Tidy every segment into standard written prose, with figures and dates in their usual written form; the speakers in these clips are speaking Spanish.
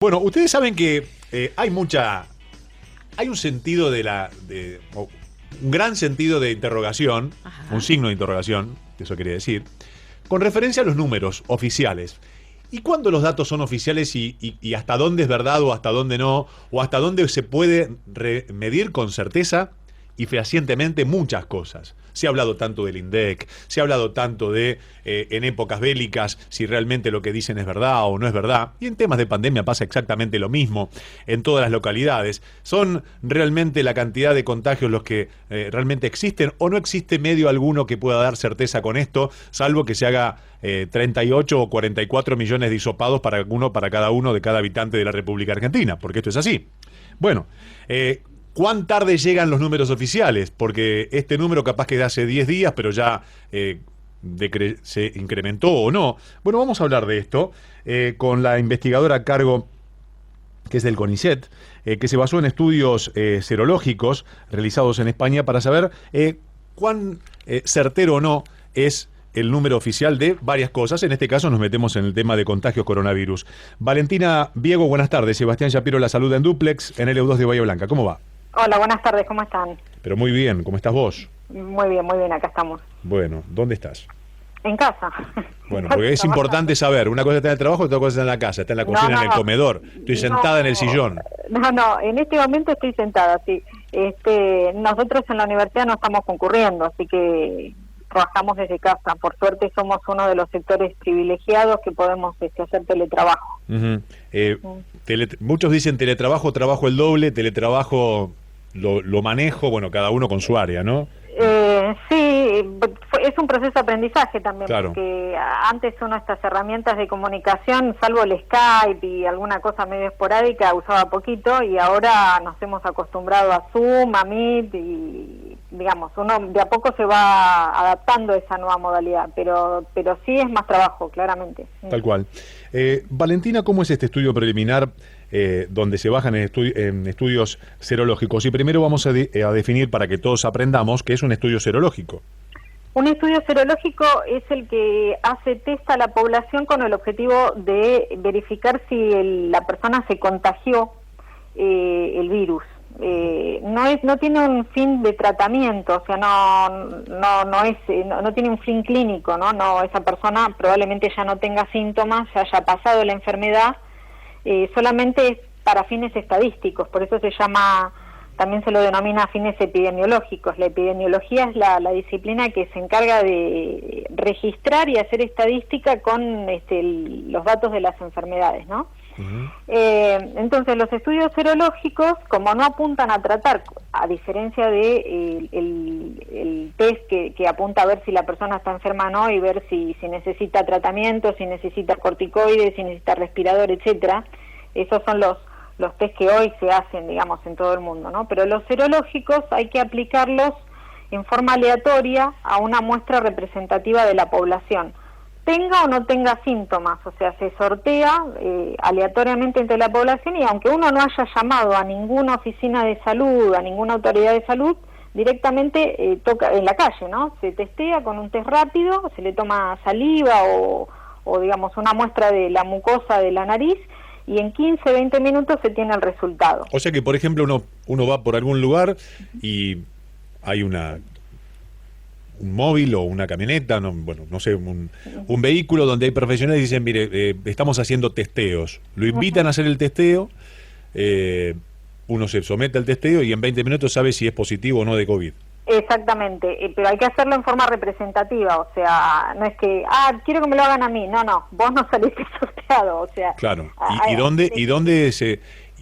Bueno, ustedes saben que hay un sentido un gran sentido de interrogación, un Ajá. signo de interrogación, eso quiere decir, con referencia a los números oficiales. ¿Y cuándo los datos son oficiales y hasta dónde es verdad o hasta dónde no? ¿O hasta dónde se puede medir con certeza y fehacientemente muchas cosas? Se ha hablado tanto del INDEC, se ha hablado tanto de en épocas bélicas si realmente lo que dicen es verdad o no es verdad. Y en temas de pandemia pasa exactamente lo mismo en todas las localidades. ¿Son realmente la cantidad de contagios los que realmente existen o no existe medio alguno que pueda dar certeza con esto, salvo que se haga 38 o 44 millones de hisopados para cada uno de cada habitante de la República Argentina? Porque esto es así. Bueno, ¿cuán tarde llegan los números oficiales? Porque este número capaz que de hace 10 días, pero ya se incrementó o no. Bueno, vamos a hablar de esto con la investigadora a cargo, que es del CONICET, que se basó en estudios serológicos realizados en España para saber cuán certero o no es el número oficial de varias cosas. En este caso nos metemos en el tema de contagios coronavirus. Valentina Viego, buenas tardes. Sebastián Shapiro la saluda en Duplex, en LU2 de Bahía Blanca. ¿Cómo va? Hola, buenas tardes, ¿cómo están? Pero muy bien, ¿cómo estás vos? Muy bien, acá estamos. Bueno, ¿dónde estás? En casa. Bueno, porque es importante saber, una cosa está en el trabajo, otra cosa está en la casa, está en la cocina, en el comedor. Estoy sentada en el sillón. No, en este momento estoy sentada, sí. Nosotros en la universidad no estamos concurriendo, así que trabajamos desde casa. Por suerte somos uno de los sectores privilegiados que podemos hacer teletrabajo. Muchos dicen teletrabajo, trabajo el doble, teletrabajo lo manejo, bueno, cada uno con su área, ¿no? Sí, es un proceso de aprendizaje también, claro. Porque antes uno estas herramientas de comunicación, salvo el Skype y alguna cosa medio esporádica, usaba poquito, y ahora nos hemos acostumbrado a Zoom, a Meet, y digamos, uno de a poco se va adaptando a esa nueva modalidad, pero sí es más trabajo, claramente. Tal cual. Valentina, ¿cómo es este estudio preliminar donde se bajan en estudios serológicos? Y primero vamos a definir, para que todos aprendamos, qué es un estudio serológico. Un estudio serológico es el que hace test a la población con el objetivo de verificar si la persona se contagió el virus. No tiene un fin de tratamiento, o sea, no tiene un fin clínico, no, esa persona probablemente ya no tenga síntomas, ya haya pasado la enfermedad, solamente es para fines estadísticos, por eso también se lo denomina fines epidemiológicos. La epidemiología es la disciplina que se encarga de registrar y hacer estadística con los datos de las enfermedades, ¿no? Uh-huh. Entonces los estudios serológicos, como no apuntan a tratar, a diferencia de el test que apunta a ver si la persona está enferma o no, y ver si necesita tratamiento, si necesita corticoides, si necesita respirador, etcétera. Esos son los test que hoy se hacen, digamos, en todo el mundo, ¿no? Pero los serológicos hay que aplicarlos en forma aleatoria a una muestra representativa de la población, tenga o no tenga síntomas, o sea, se sortea aleatoriamente entre la población, y aunque uno no haya llamado a ninguna oficina de salud, a ninguna autoridad de salud, directamente toca en la calle, ¿no? Se testea con un test rápido, se le toma saliva o digamos una muestra de la mucosa de la nariz, y en 15, 20 minutos se tiene el resultado. O sea que, por ejemplo, uno va por algún lugar y hay un móvil o una camioneta, no sé, un vehículo donde hay profesionales y dicen, mire, estamos haciendo testeos. Lo invitan a hacer el testeo, uno se somete al testeo y en 20 minutos sabe si es positivo o no de COVID. Exactamente, pero hay que hacerlo en forma representativa, o sea, no es que, quiero que me lo hagan a mí, no, vos no saliste sorteado, o sea... Claro,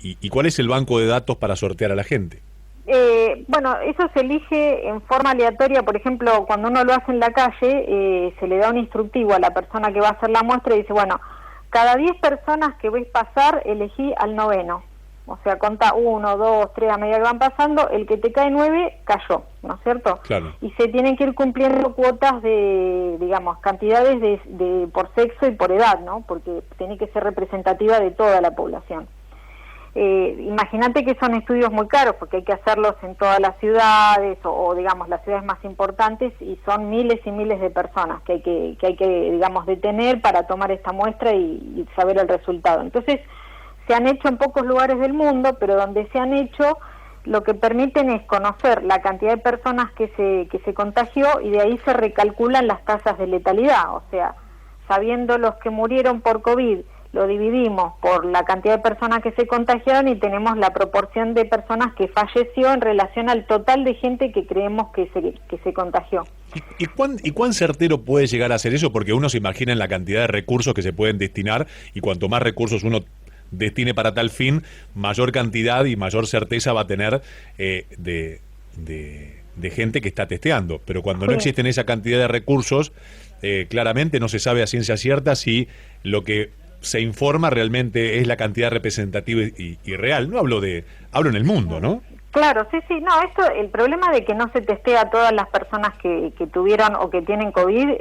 ¿y cuál es el banco de datos para sortear a la gente? Bueno, eso se elige en forma aleatoria. Por ejemplo, cuando uno lo hace en la calle, se le da un instructivo a la persona que va a hacer la muestra y dice, bueno, cada 10 personas que ves pasar, elegí al noveno. O sea, conta 1, 2, 3, a medida que van pasando, el que te cae 9, cayó, ¿no es cierto? Claro. Y se tienen que ir cumpliendo cuotas de, digamos, cantidades de por sexo y por edad, ¿no? Porque tiene que ser representativa de toda la población. Imagínate que son estudios muy caros, porque hay que hacerlos en todas las ciudades, o digamos, las ciudades más importantes, y son miles y miles de personas que hay que digamos, detener para tomar esta muestra y saber el resultado. Entonces, se han hecho en pocos lugares del mundo, pero donde se han hecho, lo que permiten es conocer la cantidad de personas que se contagió y de ahí se recalculan las tasas de letalidad. O sea, sabiendo los que murieron por COVID, lo dividimos por la cantidad de personas que se contagiaron y tenemos la proporción de personas que falleció en relación al total de gente que creemos que se contagió. ¿Y cuán certero puede llegar a ser eso? Porque uno se imagina en la cantidad de recursos que se pueden destinar, y cuanto más recursos uno destine para tal fin, mayor cantidad y mayor certeza va a tener de gente que está testeando. Pero cuando no existen esa cantidad de recursos, claramente no se sabe a ciencia cierta si lo que se informa realmente es la cantidad representativa y real. No hablo hablo en el mundo, ¿no? Claro, sí, no, eso, el problema de que no se testea a todas las personas que tuvieron o que tienen COVID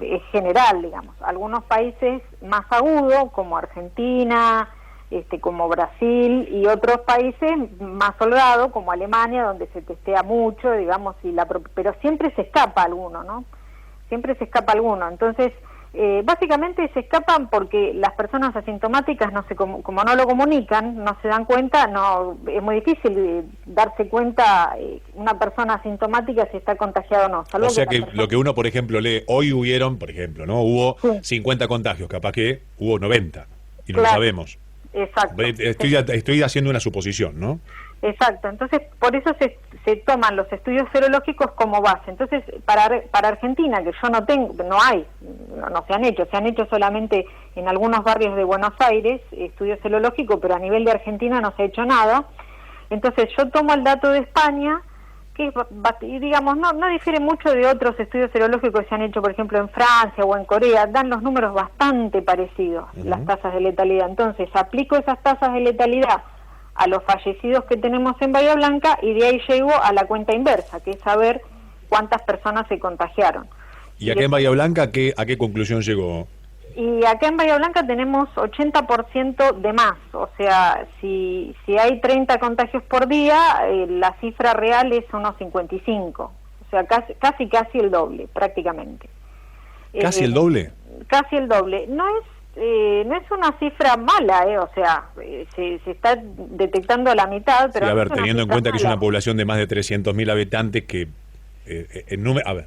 es general, digamos. Algunos países más agudos, como Argentina, como Brasil, y otros países más holgados, como Alemania, donde se testea mucho, digamos, pero siempre se escapa alguno, ¿no? Siempre se escapa alguno. Entonces, básicamente se escapan porque las personas asintomáticas como no lo comunican, no se dan cuenta, es muy difícil darse cuenta una persona asintomática si está contagiada o no. O sea que lo que uno, por ejemplo, lee, hoy hubieron, por ejemplo, ¿no? Hubo 50 contagios, capaz que hubo 90 y no lo sabemos. Exacto. Estoy haciendo una suposición, ¿no? Exacto, entonces por eso se toman los estudios serológicos como base. Entonces, para Argentina, que yo no se han hecho solamente en algunos barrios de Buenos Aires estudios serológicos, pero a nivel de Argentina no se ha hecho nada. Entonces yo tomo el dato de España, que digamos no difiere mucho de otros estudios serológicos que se han hecho, por ejemplo, en Francia o en Corea, dan los números bastante parecidos, las tasas de letalidad. Entonces aplico esas tasas de letalidad a los fallecidos que tenemos en Bahía Blanca y de ahí llego a la cuenta inversa, que es saber cuántas personas se contagiaron. ¿Y acá en Bahía Blanca a qué conclusión llegó? Y acá en Bahía Blanca tenemos 80% de más, o sea, si hay 30 contagios por día, la cifra real es unos 55, o sea, casi el doble, prácticamente. ¿Casi el doble? Casi el doble. No es una cifra mala, o sea, se está detectando a la mitad, pero... Sí, a ver, no es teniendo en cuenta mala. que es una población de más de 300.000 habitantes que... a ver,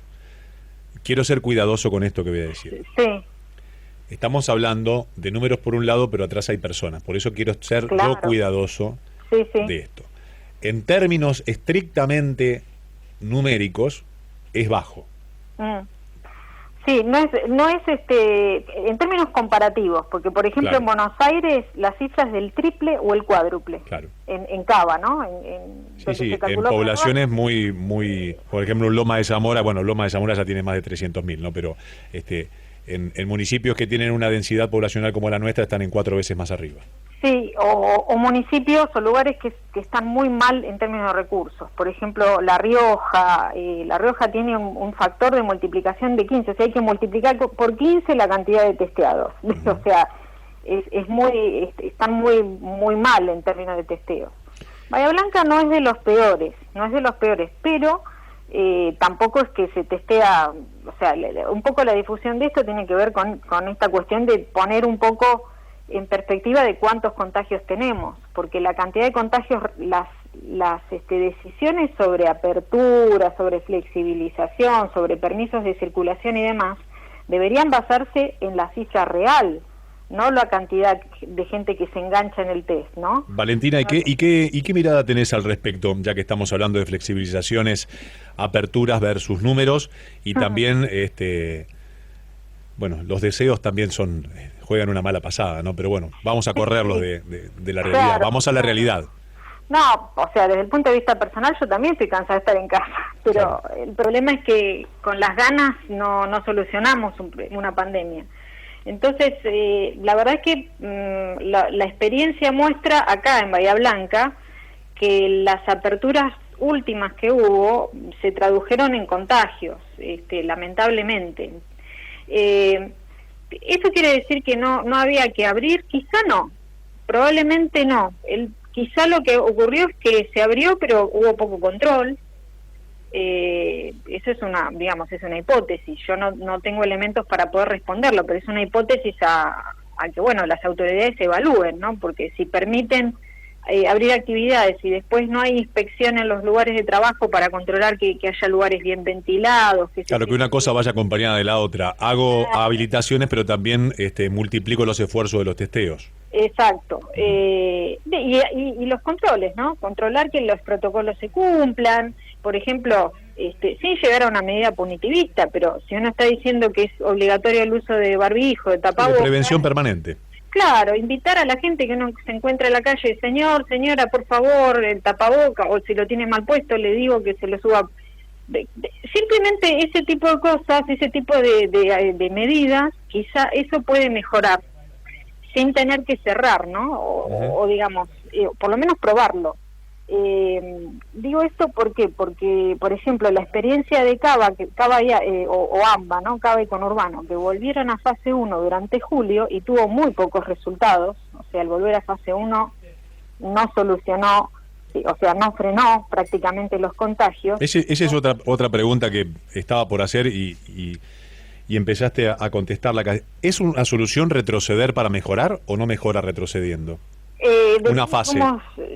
quiero ser cuidadoso con esto que voy a decir. Sí. Estamos hablando de números por un lado, pero atrás hay personas. Por eso quiero ser yo cuidadoso de esto. En términos estrictamente numéricos, es bajo. Sí, no es en términos comparativos, porque por ejemplo en Buenos Aires la cifra es del triple o el cuádruple. Claro. En Cava, ¿no? Sí, en poblaciones muy, por ejemplo, Loma de Zamora, Loma de Zamora ya tiene más de 300.000, ¿no? Pero en municipios que tienen una densidad poblacional como la nuestra están en 4 veces más arriba. Sí, o municipios o lugares que están muy mal en términos de recursos. Por ejemplo, La Rioja tiene un factor de multiplicación de 15, o sea, hay que multiplicar por 15 la cantidad de testeados. O sea, están muy mal en términos de testeos. Bahía Blanca no es de los peores, pero tampoco es que se testea, o sea, un poco la difusión de esto tiene que ver con esta cuestión de poner un poco en perspectiva de cuántos contagios tenemos, porque la cantidad de contagios, las decisiones sobre apertura, sobre flexibilización, sobre permisos de circulación y demás, deberían basarse en la cifra real, no la cantidad de gente que se engancha en el test, ¿no? Valentina, ¿y qué mirada tenés al respecto, ya que estamos hablando de flexibilizaciones, aperturas versus números, y también, los deseos también juegan una mala pasada, ¿no? Pero bueno, vamos a correrlos de la realidad, claro, vamos a la realidad. No, o sea, desde el punto de vista personal yo también estoy cansada de estar en casa, pero el problema es que con las ganas no solucionamos una pandemia. Entonces, la verdad es que la experiencia muestra acá en Bahía Blanca que las aperturas últimas que hubo se tradujeron en contagios, lamentablemente. ¿Eso quiere decir que no había que abrir? Quizá no, probablemente no. Quizá lo que ocurrió es que se abrió, pero hubo poco control. Eso es una hipótesis. Yo no tengo elementos para poder responderlo, pero es una hipótesis a a que, bueno, las autoridades evalúen, ¿no? Porque si permiten abrir actividades y después no hay inspección en los lugares de trabajo para controlar que haya lugares bien ventilados. Claro, que una cosa vaya acompañada de la otra. Hago habilitaciones, pero también multiplico los esfuerzos de los testeos. Exacto. Y los controles, ¿no? Controlar que los protocolos se cumplan, por ejemplo, sin llegar a una medida punitivista, pero si uno está diciendo que es obligatorio el uso de barbijo, de tapabocas... De prevención permanente. Claro, invitar a la gente que no se encuentra en la calle, señor, señora, por favor, el tapaboca, o si lo tiene mal puesto, le digo que se lo suba. Simplemente ese tipo de cosas, ese tipo de medidas, quizá eso puede mejorar, sin tener que cerrar, ¿no? O digamos, por lo menos probarlo. Digo esto porque, por ejemplo, la experiencia de Cava o AMBA, ¿no? Cava y Conurbano, que volvieron a fase 1 durante julio y tuvo muy pocos resultados, o sea, el volver a fase 1 no solucionó, o sea, no frenó prácticamente los contagios. Esa es otra pregunta que estaba por hacer y empezaste a contestarla. ¿Es una solución retroceder para mejorar o no mejora retrocediendo? Una fase.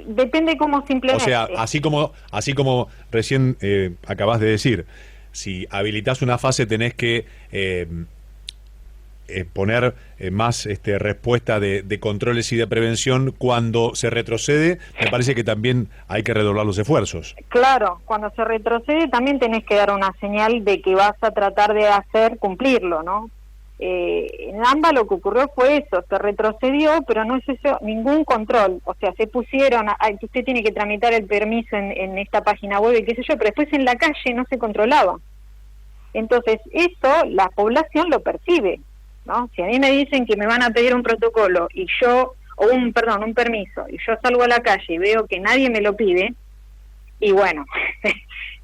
Depende cómo se implemente. O sea, así como recién acabas de decir, si habilitas una fase tenés que poner más respuesta de controles y de prevención. Cuando se retrocede, me parece que también hay que redoblar los esfuerzos. Claro, cuando se retrocede también tenés que dar una señal de que vas a tratar de cumplirlo, ¿no? En AMBA lo que ocurrió fue eso, se retrocedió, pero no se hizo ningún control, o sea, se pusieron, que usted tiene que tramitar el permiso en esta página web y qué sé yo, pero después en la calle no se controlaba. Entonces, eso la población lo percibe, ¿no? Si a mí me dicen que me van a pedir un protocolo y un permiso, y yo salgo a la calle y veo que nadie me lo pide, y bueno,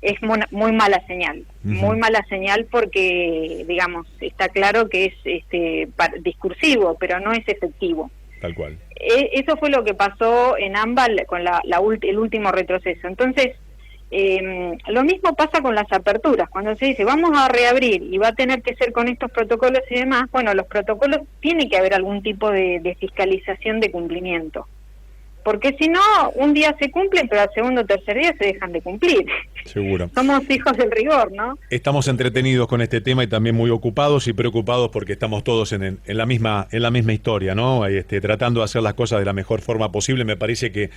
es muy mala señal, muy mala señal porque, digamos, está claro que es discursivo, pero no es efectivo. Tal cual. Eso fue lo que pasó en AMBA con el último retroceso. Entonces, lo mismo pasa con las aperturas. Cuando se dice, vamos a reabrir y va a tener que ser con estos protocolos y demás, bueno, los protocolos, tiene que haber algún tipo de fiscalización de cumplimiento. Porque si no, un día se cumplen, pero al segundo o tercer día se dejan de cumplir. Seguro. Somos hijos del rigor, ¿no? Estamos entretenidos con este tema y también muy ocupados y preocupados porque estamos todos en la misma historia, ¿no? Tratando de hacer las cosas de la mejor forma posible. Me parece que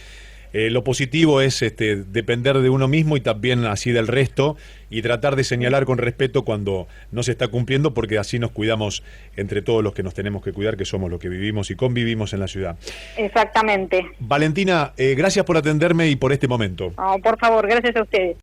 lo positivo es depender de uno mismo y también así del resto y tratar de señalar con respeto cuando no se está cumpliendo, porque así nos cuidamos entre todos los que nos tenemos que cuidar, que somos los que vivimos y convivimos en la ciudad. Exactamente. Valentina, gracias por atenderme y por este momento. Oh, por favor, gracias a ustedes.